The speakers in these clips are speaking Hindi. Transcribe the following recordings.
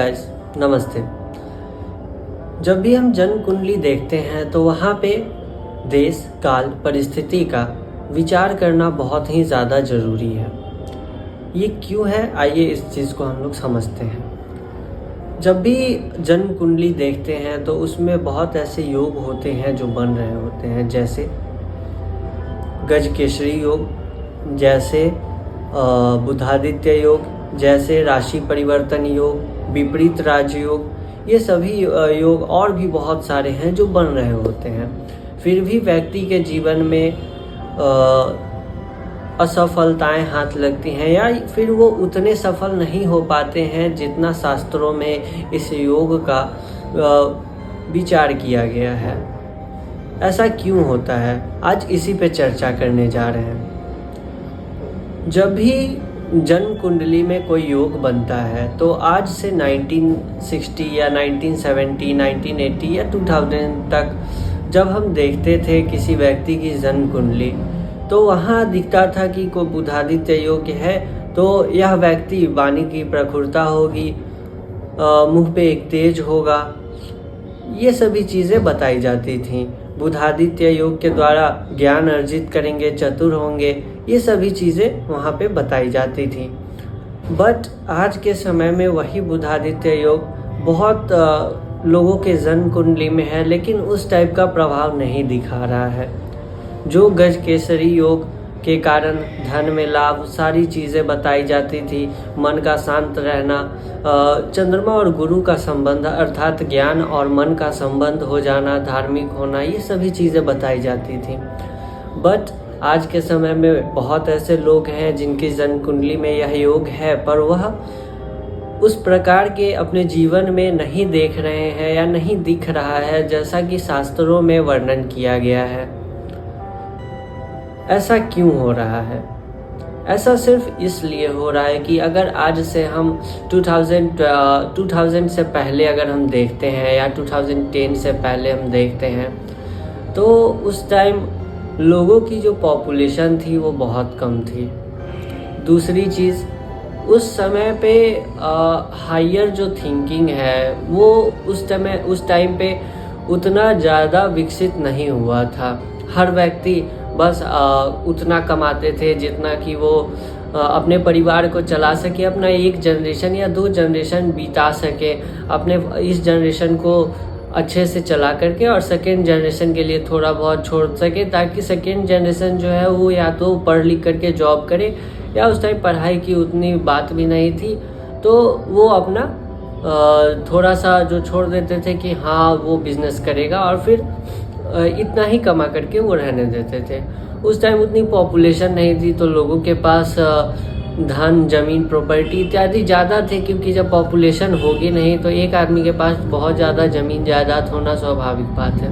गाइस नमस्ते। जब भी हम जन्म कुंडली देखते हैं तो वहाँ पे देश काल परिस्थिति का विचार करना बहुत ही ज़्यादा ज़रूरी है। ये क्यों है, आइए इस चीज़ को हम लोग समझते हैं। जब भी जन्म कुंडली देखते हैं तो उसमें बहुत ऐसे योग होते हैं जो बन रहे होते हैं, जैसे गजकेसरी योग, जैसे बुधादित्य योग, जैसे राशि परिवर्तन योग, विपरीत राजयोग। ये सभी योग और भी बहुत सारे हैं जो बन रहे होते हैं। फिर भी व्यक्ति के जीवन में असफलताएं हाथ लगती हैं या फिर वो उतने सफल नहीं हो पाते हैं जितना शास्त्रों में इस योग का विचार किया गया है। ऐसा क्यों होता है, आज इसी पे चर्चा करने जा रहे हैं। जब भी जन्म कुंडली में कोई योग बनता है तो आज से 1960 या 1970, 1980 या 2000 तक जब हम देखते थे किसी व्यक्ति की जन्म कुंडली तो वहाँ दिखता था कि कोई बुधादित्य योग है तो यह व्यक्ति वाणी की प्रखुरता होगी, मुंह पे एक तेज होगा, ये सभी चीज़ें बताई जाती थीं। बुधादित्य योग के द्वारा ज्ञान अर्जित करेंगे, चतुर होंगे, ये सभी चीज़ें वहाँ पे बताई जाती थी। बट आज के समय में वही बुधादित्य योग बहुत लोगों के जन्म कुंडली में है, लेकिन उस टाइप का प्रभाव नहीं दिखा रहा है। जो गजकेसरी योग के कारण धन में लाभ, सारी चीज़ें बताई जाती थी, मन का शांत रहना, चंद्रमा और गुरु का संबंध अर्थात ज्ञान और मन का संबंध हो जाना, धार्मिक होना, ये सभी चीज़ें बताई जाती थी। बट आज के समय में बहुत ऐसे लोग हैं जिनकी जन्म कुंडली में यह योग है पर वह उस प्रकार के अपने जीवन में नहीं देख रहे हैं या नहीं दिख रहा है जैसा कि शास्त्रों में वर्णन किया गया है। ऐसा क्यों हो रहा है? ऐसा सिर्फ इसलिए हो रहा है कि अगर आज से हम 2000 से पहले अगर हम देखते हैं या 2010 से पहले हम देखते हैं तो उस टाइम लोगों की जो पॉपुलेशन थी वो बहुत कम थी। दूसरी चीज़, उस समय पे हायर जो थिंकिंग है वो उस टाइम पे उतना ज़्यादा विकसित नहीं हुआ था। हर व्यक्ति बस उतना कमाते थे जितना कि वो अपने परिवार को चला सके, अपना एक जनरेशन या 2 जनरेशन बिता सके, अपने इस जनरेशन को अच्छे से चला करके और सेकेंड जनरेशन के लिए थोड़ा बहुत छोड़ सके, ताकि सेकेंड जनरेशन जो है वो या तो पढ़ लिख करके जॉब करे या उस टाइम पढ़ाई की उतनी बात भी नहीं थी तो वो अपना थोड़ा सा जो छोड़ देते थे कि हाँ वो बिजनेस करेगा और फिर इतना ही कमा करके वो रहने देते थे। उस टाइम उतनी पॉपुलेशन नहीं थी तो लोगों के पास धन, जमीन, प्रॉपर्टी इत्यादि ज़्यादा थे, क्योंकि जब पॉपुलेशन होगी नहीं तो एक आदमी के पास बहुत ज़्यादा ज़मीन जायदाद होना स्वाभाविक बात है।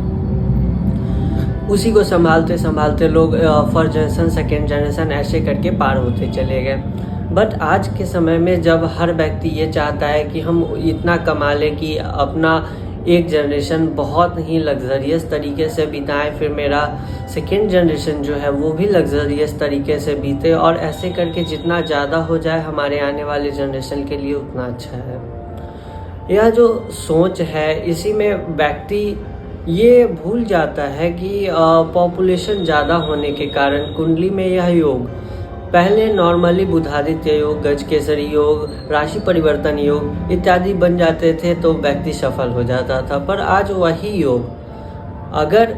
उसी को संभालते संभालते लोग फर्स्ट जनरेशन, सेकेंड जनरेशन ऐसे करके पार होते चले गए। बट आज के समय में जब हर व्यक्ति ये चाहता है कि हम इतना कमा लें कि अपना एक जनरेशन बहुत ही लग्जरियस तरीके से बिताएं, फिर मेरा सेकेंड जनरेशन जो है वो भी लग्जरियस तरीके से बीते, और ऐसे करके जितना ज़्यादा हो जाए हमारे आने वाले जनरेशन के लिए उतना अच्छा है। यह जो सोच है इसी में व्यक्ति ये भूल जाता है कि पॉपुलेशन ज़्यादा होने के कारण कुंडली में यह योग पहले नॉर्मली बुधादित्य योग, गजकेसरी योग, राशि परिवर्तन योग इत्यादि बन जाते थे तो व्यक्ति सफल हो जाता था। पर आज वही योग अगर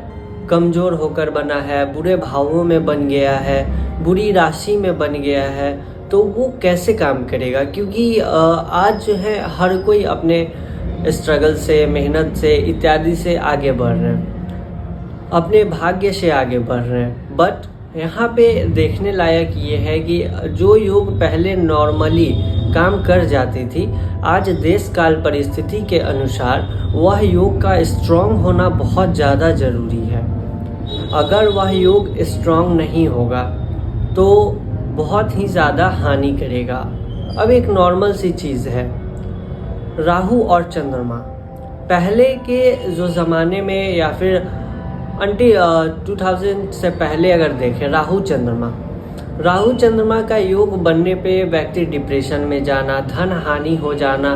कमज़ोर होकर बना है, बुरे भावों में बन गया है, बुरी राशि में बन गया है तो वो कैसे काम करेगा? क्योंकि आज जो है हर कोई अपने स्ट्रगल से, मेहनत से इत्यादि से आगे बढ़ रहे हैं, अपने भाग्य से आगे बढ़ रहे हैं। बट यहाँ पे देखने लायक ये है कि जो योग पहले नॉर्मली काम कर जाती थी, आज देश काल परिस्थिति के अनुसार वह योग का स्ट्रॉन्ग होना बहुत ज़्यादा ज़रूरी है। अगर वह योग स्ट्रॉन्ग नहीं होगा तो बहुत ही ज़्यादा हानि करेगा। अब एक नॉर्मल सी चीज़ है, राहु और चंद्रमा। पहले के जो ज़माने में या फिर 2000 से पहले अगर देखें, राहु चंद्रमा का योग बनने पे व्यक्ति डिप्रेशन में जाना, धन हानि हो जाना,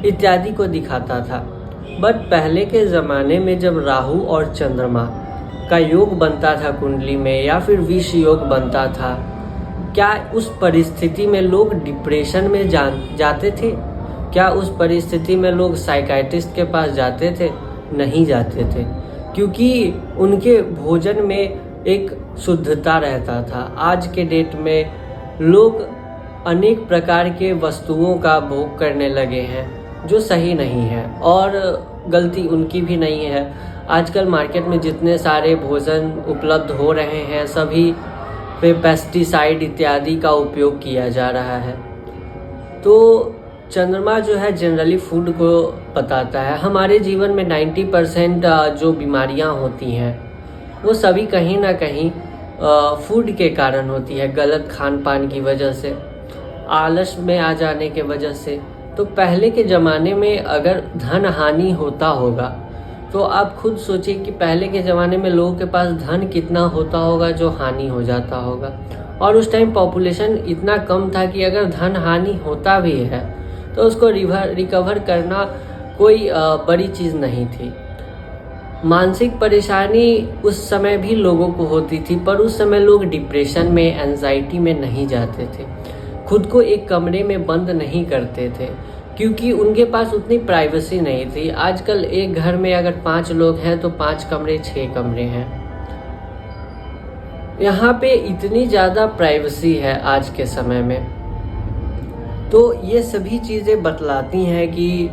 इत्यादि को दिखाता था। बट पहले के ज़माने में जब राहु और चंद्रमा का योग बनता था कुंडली में, या फिर विष योग बनता था, क्या उस परिस्थिति में लोग डिप्रेशन में जाते थे? क्या उस परिस्थिति में लोग साइकाइट्रिस्ट के पास जाते थे? नहीं जाते थे, क्योंकि उनके भोजन में एक शुद्धता रहता था। आज के डेट में लोग अनेक प्रकार के वस्तुओं का भोग करने लगे हैं जो सही नहीं है, और गलती उनकी भी नहीं है। आजकल मार्केट में जितने सारे भोजन उपलब्ध हो रहे हैं, सभी पे पेस्टिसाइड इत्यादि का उपयोग किया जा रहा है। तो चंद्रमा जो है जनरली फूड को बताता है। हमारे जीवन में 90% जो बीमारियां होती हैं वो सभी कहीं ना कहीं फूड के कारण होती है, गलत खान पान की वजह से, आलस में आ जाने के वजह से। तो पहले के ज़माने में अगर धन हानि होता होगा तो आप खुद सोचिए कि पहले के ज़माने में लोगों के पास धन कितना होता होगा जो हानि हो जाता होगा। और उस टाइम पॉपुलेशन इतना कम था कि अगर धन हानि होता भी है तो उसको रिकवर करना कोई बड़ी चीज़ नहीं थी। मानसिक परेशानी उस समय भी लोगों को होती थी, पर उस समय लोग डिप्रेशन में, एंजाइटी में नहीं जाते थे, खुद को एक कमरे में बंद नहीं करते थे, क्योंकि उनके पास उतनी प्राइवेसी नहीं थी। आजकल एक घर में अगर 5 लोग हैं तो 5 कमरे 6 कमरे हैं। यहाँ पे इतनी ज़्यादा प्राइवेसी है आज के समय में। तो ये सभी चीज़ें बतलाती हैं कि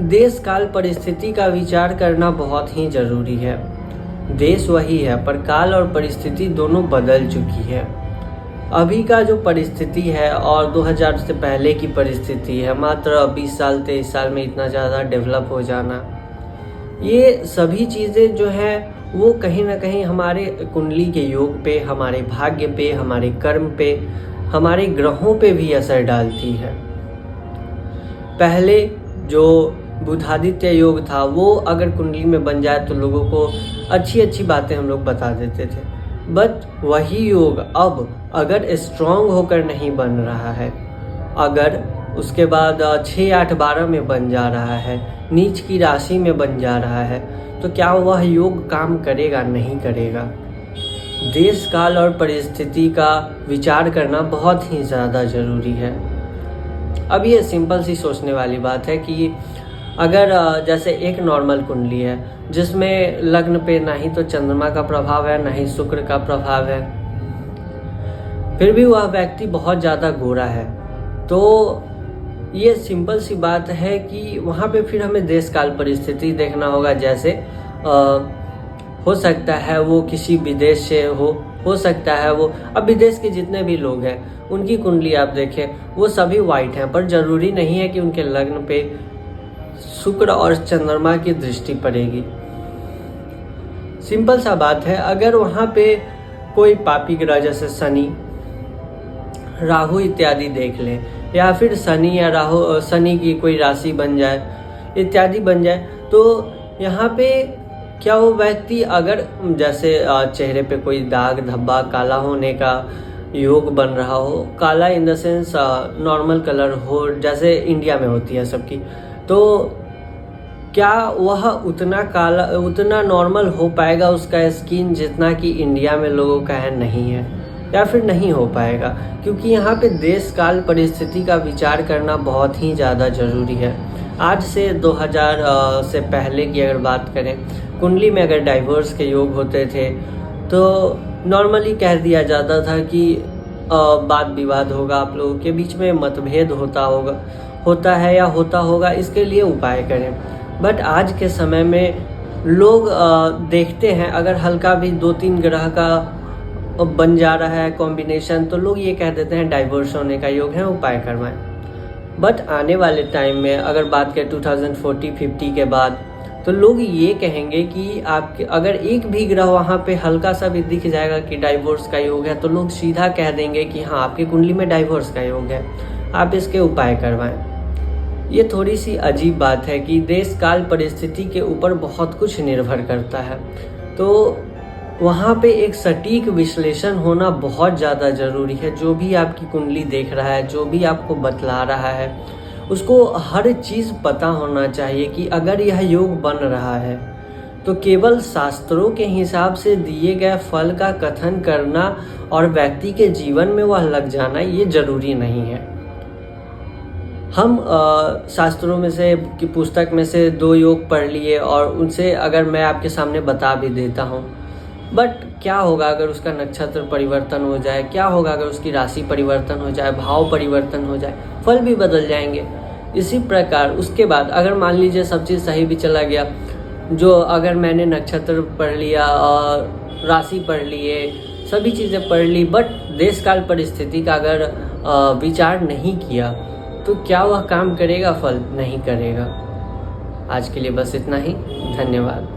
देश काल परिस्थिति का विचार करना बहुत ही ज़रूरी है। देश वही है, पर काल और परिस्थिति दोनों बदल चुकी है। अभी का जो परिस्थिति है और 2000 से पहले की परिस्थिति है, मात्र 20 साल 23 साल में इतना ज़्यादा डेवलप हो जाना, ये सभी चीज़ें जो हैं वो कहीं ना कहीं हमारे कुंडली के योग पे, हमारे भाग्य पे, हमारे कर्म पे, हमारे ग्रहों पे भी असर डालती है। पहले जो बुधादित्य योग था वो अगर कुंडली में बन जाए तो लोगों को अच्छी अच्छी बातें हम लोग बता देते थे। बट वही योग अब अगर स्ट्रांग होकर नहीं बन रहा है, अगर उसके बाद 6, 8, 12 में बन जा रहा है, नीच की राशि में बन जा रहा है, तो क्या वह योग काम करेगा? नहीं करेगा। देश काल और परिस्थिति का विचार करना बहुत ही ज़्यादा ज़रूरी है। अब ये सिंपल सी सोचने वाली बात है कि अगर जैसे एक नॉर्मल कुंडली है जिसमें लग्न पे ना ही तो चंद्रमा का प्रभाव है ना ही शुक्र का प्रभाव है, फिर भी वह व्यक्ति बहुत ज़्यादा गोरा है, तो ये सिंपल सी बात है कि वहाँ पे फिर हमें देश काल परिस्थिति देखना होगा। जैसे हो सकता है वो किसी विदेश से हो सकता है वो, अब विदेश के जितने भी लोग हैं उनकी कुंडली आप देखें वो सभी वाइट हैं, पर ज़रूरी नहीं है कि उनके लग्न पे शुक्र और चंद्रमा की दृष्टि पड़ेगी। सिंपल सा बात है, अगर वहाँ पे कोई पापी ग्रह जैसे शनि, राहु इत्यादि देख लें, या फिर शनि या राहु, शनि की कोई राशि बन जाए इत्यादि बन जाए, तो यहाँ पे क्या वो व्यक्ति अगर जैसे चेहरे पे कोई दाग धब्बा काला होने का योग बन रहा हो, काला in the sense normal colour हो जैसे इंडिया में होती है सबकी, तो क्या वह उतना काला, उतना नॉर्मल हो पाएगा उसका स्किन जितना कि इंडिया में लोगों का है? नहीं है, या फिर नहीं हो पाएगा, क्योंकि यहाँ पे देश काल परिस्थिति का विचार करना बहुत ही ज़्यादा ज़रूरी है। आज से 2000 से पहले की अगर बात करें, कुंडली में अगर डाइवोर्स के योग होते थे तो नॉर्मली कह दिया जाता था कि वाद विवाद होगा, आप लोगों के बीच में मतभेद होता है या होता होगा, इसके लिए उपाय करें। बट आज के समय में लोग देखते हैं अगर हल्का भी 2-3 ग्रह का बन जा रहा है कॉम्बिनेशन, तो लोग ये कह देते हैं डाइवोर्स होने का योग है, उपाय करवाएं। बट आने वाले टाइम में अगर बात करें 2040-50 के बाद, तो लोग ये कहेंगे कि आपके अगर एक भी ग्रह वहाँ पे हल्का सा भी दिख जाएगा कि डाइवोर्स का योग है, तो लोग सीधा कह देंगे कि हाँ आपकी कुंडली में डाइवोर्स का योग है, आप इसके उपाय करवाएं। ये थोड़ी सी अजीब बात है कि देश काल परिस्थिति के ऊपर बहुत कुछ निर्भर करता है, तो वहाँ पे एक सटीक विश्लेषण होना बहुत ज़्यादा ज़रूरी है। जो भी आपकी कुंडली देख रहा है, जो भी आपको बतला रहा है, उसको हर चीज़ पता होना चाहिए कि अगर यह योग बन रहा है तो केवल शास्त्रों के हिसाब से दिए गए फल का कथन करना और व्यक्ति के जीवन में वह लग जाना ये जरूरी नहीं है। हम शास्त्रों में से की पुस्तक में से 2 योग पढ़ लिए और उनसे अगर मैं आपके सामने बता भी देता हूँ, बट क्या होगा अगर उसका नक्षत्र परिवर्तन हो जाए, क्या होगा अगर उसकी राशि परिवर्तन हो जाए, भाव परिवर्तन हो जाए, फल भी बदल जाएंगे। इसी प्रकार उसके बाद अगर मान लीजिए सब चीज़ सही भी चला गया, जो अगर मैंने नक्षत्र पढ़ लिया और राशि पढ़ लिए, सभी चीज़ें पढ़ ली, बट देश काल परिस्थिति का अगर विचार नहीं किया तो क्या वह काम करेगा? फल नहीं करेगा। आज के लिए बस इतना ही। धन्यवाद।